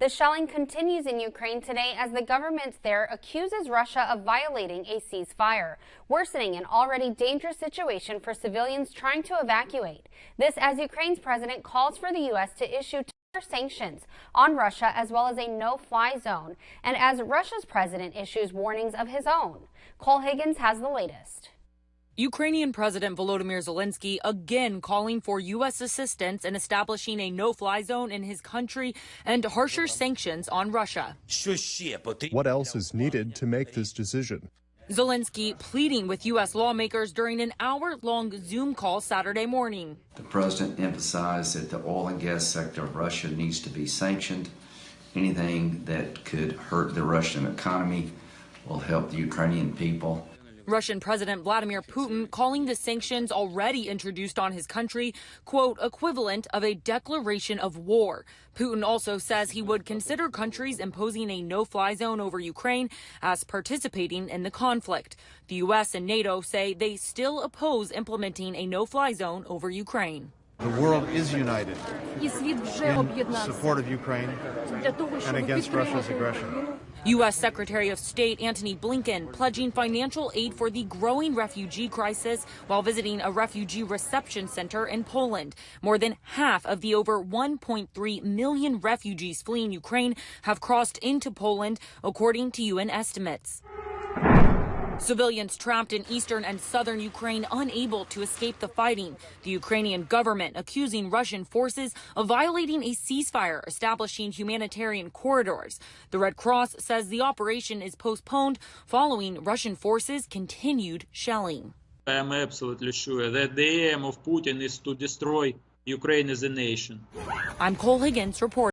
The shelling continues in Ukraine today as the government there accuses Russia of violating a ceasefire, worsening an already dangerous situation for civilians trying to evacuate. This as Ukraine's president calls for the U.S. to issue sanctions on Russia as well as a no-fly zone, and as Russia's president issues warnings of his own. Cole Higgins has the latest. Ukrainian President Volodymyr Zelensky again calling for U.S. assistance in establishing a no-fly zone in his country and harsher sanctions on Russia. What else is needed to make this decision? Zelensky pleading with U.S. lawmakers during an hour-long Zoom call Saturday morning. The president emphasized that the oil and gas sector of Russia needs to be sanctioned. Anything that could hurt the Russian economy will help the Ukrainian people. Russian President Vladimir Putin calling the sanctions already introduced on his country, quote, equivalent of a declaration of war. Putin also says he would consider countries imposing a no-fly zone over Ukraine as participating in the conflict. The U.S. and NATO say they still oppose implementing a no-fly zone over Ukraine. The world is united in support of Ukraine and against Russia's aggression. U.S. Secretary of State Antony Blinken pledging financial aid for the growing refugee crisis while visiting a refugee reception center in Poland. More than half of the over 1.3 million refugees fleeing Ukraine have crossed into Poland, according to UN estimates. Civilians trapped in eastern and southern Ukraine unable to escape the fighting. The Ukrainian government accusing Russian forces of violating a ceasefire establishing humanitarian corridors. The Red Cross says the operation is postponed following Russian forces' continued shelling. I am absolutely sure that the aim of Putin is to destroy Ukraine as a nation. I'm Cole Higgins reporting.